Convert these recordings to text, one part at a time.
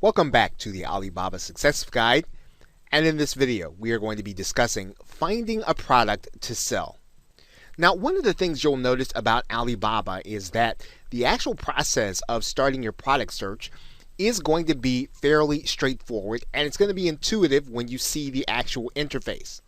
Welcome back to the Alibaba Success Guide, and in this video we are going to be discussing finding a product to sell. Now, one of the things you'll notice about Alibaba is that the actual process of starting your product search is going to be fairly straightforward, and it's going to be intuitive when you see the actual interface.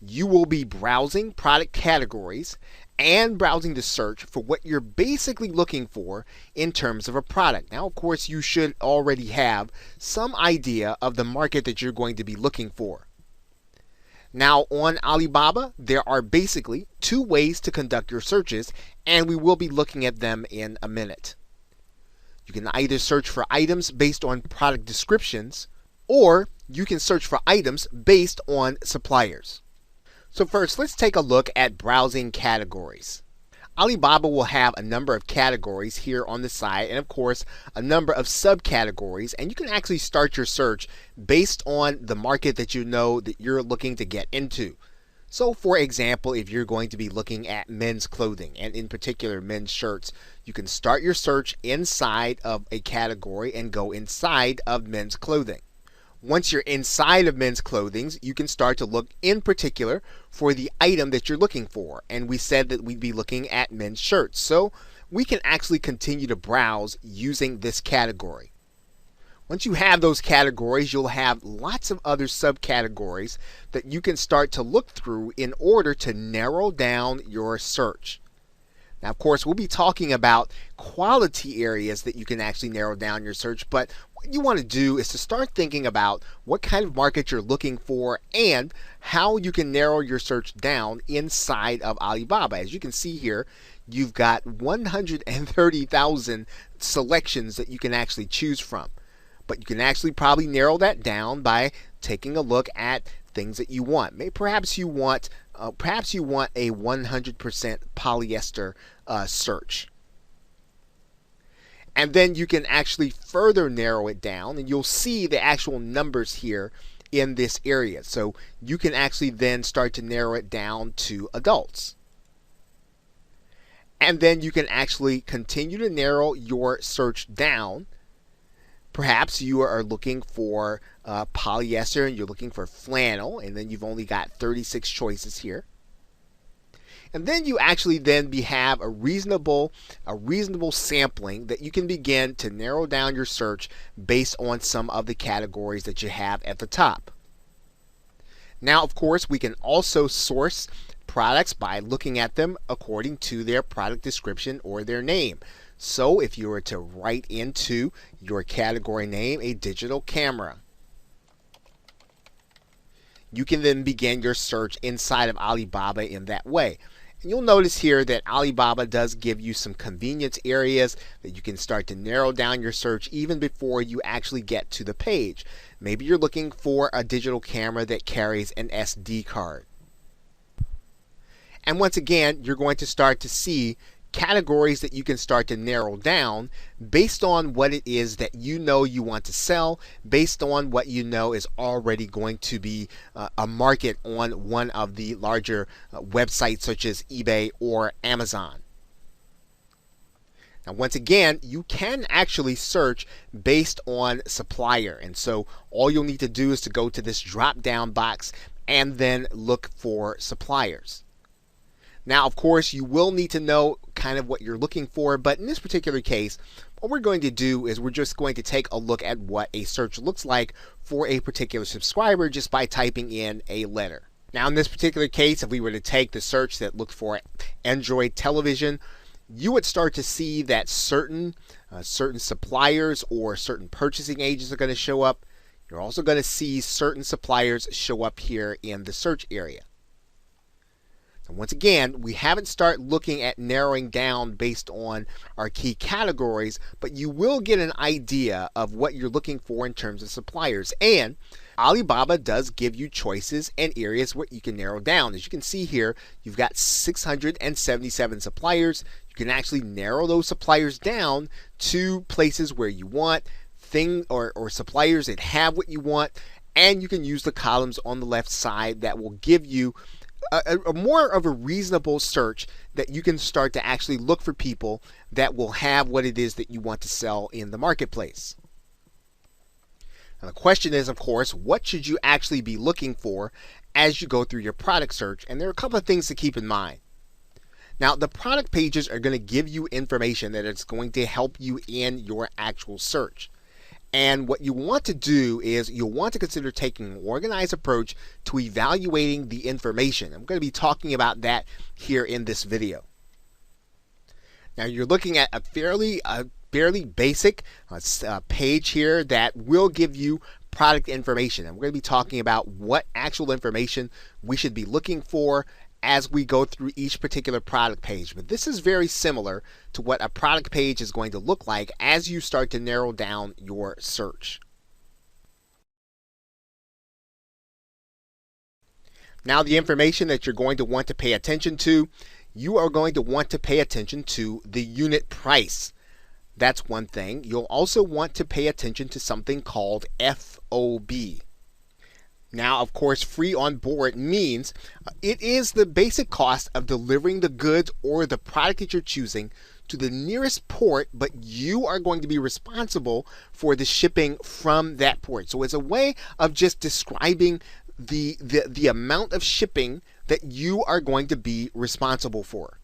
You will be browsing product categories and browsing the search for what you're basically looking for in terms of a product. Now, of course, you should already have some idea of the market that you're going to be looking for. Now, on Alibaba, there are basically two ways to conduct your searches, and we will be looking at them in a minute. You can either search for items based on product descriptions, or you can search for items based on suppliers. So first, let's take a look at browsing categories. Alibaba will have a number of categories here on the side, and of course a number of subcategories, and you can actually start your search based on the market that you know that you're looking to get into. So for example, if you're going to be looking at men's clothing, and in particular men's shirts, you can start your search inside of a category and go inside of men's clothing. Once you're inside of men's clothing, you can start to look in particular for the item that you're looking for. And we said that we'd be looking at men's shirts. So we can actually continue to browse using this category. Once you have those categories, you'll have lots of other subcategories that you can start to look through in order to narrow down your search. Now, of course, we'll be talking about quality areas that you can actually narrow down your search, but what you want to do is to start thinking about what kind of market you're looking for and how you can narrow your search down inside of Alibaba. As you can see here, you've got 130,000 selections that you can actually choose from. But you can actually probably narrow that down by taking a look at things that you want. Perhaps you want a 100% polyester search. And then you can actually further narrow it down, and you'll see the actual numbers here in this area. So you can actually then start to narrow it down to adults. And then you can actually continue to narrow your search down. Perhaps you are looking for polyester and you're looking for flannel, and then you've only got 36 choices here. And then you actually have a reasonable sampling that you can begin to narrow down your search based on some of the categories that you have at the top. Now, of course, we can also source products by looking at them according to their product description or their name. So if you were to write into your category name a digital camera, you can then begin your search inside of Alibaba in that way. And you'll notice here that Alibaba does give you some convenience areas that you can start to narrow down your search even before you actually get to the page. Maybe you're looking for a digital camera that carries an SD card. And once again, you're going to start to see categories that you can start to narrow down based on what it is that you know you want to sell, based on what you know is already going to be a market on one of the larger websites such as eBay or Amazon. Now, once again, you can actually search based on supplier, and so all you'll need to do is to go to this drop down box and then look for suppliers. Now, of course, you will need to know kind of what you're looking for, but in this particular case, what we're going to do is we're just going to take a look at what a search looks like for a particular subscriber just by typing in a letter. Now, in this particular case, if we were to take the search that looked for Android television, you would start to see that certain suppliers or certain purchasing agents are going to show up. You're also going to see certain suppliers show up here in the search area. And once again, we haven't started looking at narrowing down based on our key categories, but you will get an idea of what you're looking for in terms of suppliers. And Alibaba does give you choices and areas where you can narrow down. As you can see here, you've got 677 suppliers. You can actually narrow those suppliers down to places where you want, or suppliers that have what you want, and you can use the columns on the left side that will give you a more of a reasonable search that you can start to actually look for people that will have what it is that you want to sell in the marketplace. And the question is, of course, what should you actually be looking for as you go through your product search? And there are a couple of things to keep in mind. Now, the product pages are going to give you information that is going to help you in your actual search. And what you want to do is you'll want to consider taking an organized approach to evaluating the information. I'm going to be talking about that here in this video. Now, you're looking at a fairly basic page here that will give you product information. And we're going to be talking about what actual information we should be looking for as we go through each particular product page. But this is very similar to what a product page is going to look like as you start to narrow down your search. Now, the information that you're going to want to pay attention to, you are going to want to pay attention to the unit price. That's one thing. You'll also want to pay attention to something called FOB. Now, of course, free on board means it is the basic cost of delivering the goods or the product that you're choosing to the nearest port, but you are going to be responsible for the shipping from that port. So it's a way of just describing the amount of shipping that you are going to be responsible for.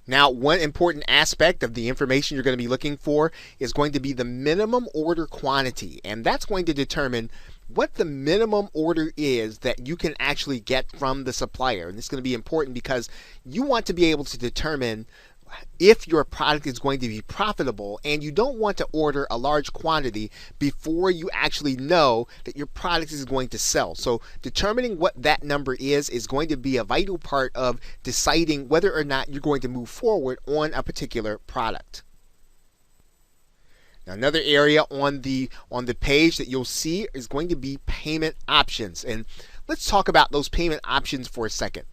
Now, one important aspect of the information you're going to be looking for is going to be the minimum order quantity, and that's going to determine what the minimum order is that you can actually get from the supplier. And this is going to be important because you want to be able to determine if your product is going to be profitable, and you don't want to order a large quantity before you actually know that your product is going to sell. So determining what that number is going to be a vital part of deciding whether or not you're going to move forward on a particular product. Now, another area on the page that you'll see is going to be payment options. And let's talk about those payment options for a second.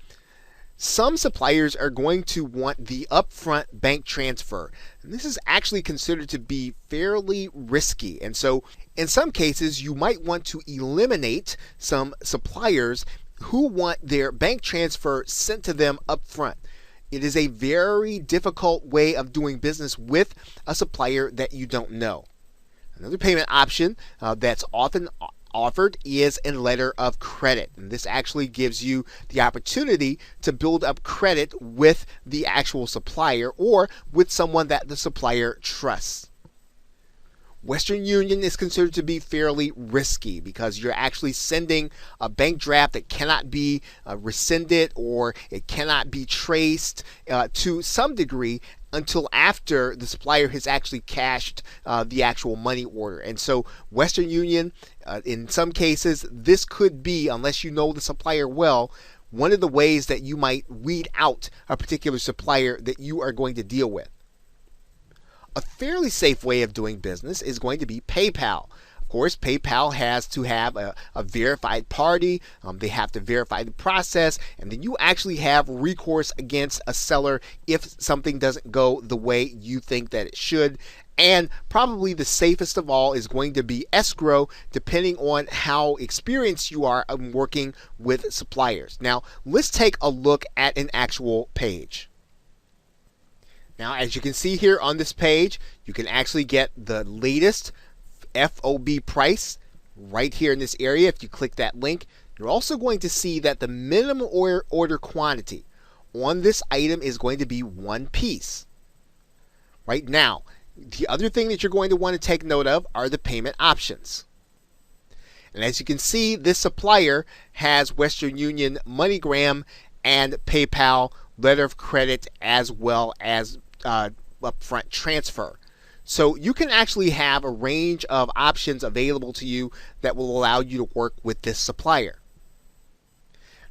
Some suppliers are going to want the upfront bank transfer. And this is actually considered to be fairly risky. And so in some cases, you might want to eliminate some suppliers who want their bank transfer sent to them upfront. It is a very difficult way of doing business with a supplier that you don't know. Another payment option that's often offered is a letter of credit, and this actually gives you the opportunity to build up credit with the actual supplier or with someone that the supplier trusts. Western Union is considered to be fairly risky because you're actually sending a bank draft that cannot be rescinded, or it cannot be traced to some degree until after the supplier has actually cashed the actual money order. And so Western Union, in some cases, this could be, unless you know the supplier well, one of the ways that you might weed out a particular supplier that you are going to deal with. A fairly safe way of doing business is going to be PayPal. Of course, PayPal has to have a verified party. They have to verify the process, and then you actually have recourse against a seller if something doesn't go the way you think that it should. And probably the safest of all is going to be escrow, depending on how experienced you are in working with suppliers. Now, let's take a look at an actual page. Now, as you can see here on this page, you can actually get the latest FOB price right here in this area. If you click that link, you're also going to see that the minimum order quantity on this item is going to be 1 piece. Right now, the other thing that you're going to want to take note of are the payment options. And as you can see, this supplier has Western Union, MoneyGram, and PayPal letter of credit, as well as upfront transfer. So you can actually have a range of options available to you that will allow you to work with this supplier.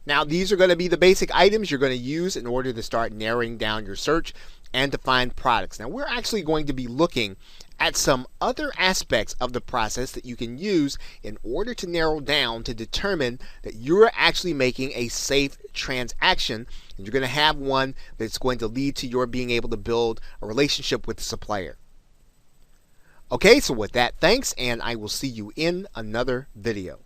Now, these are going to be the basic items you're going to use in order to start narrowing down your search and to find products. Now, we're actually going to be looking at some other aspects of the process that you can use in order to narrow down to determine that you're actually making a safe transaction, and you're going to have one that's going to lead to your being able to build a relationship with the supplier. Okay, so with that, thanks, and I will see you in another video.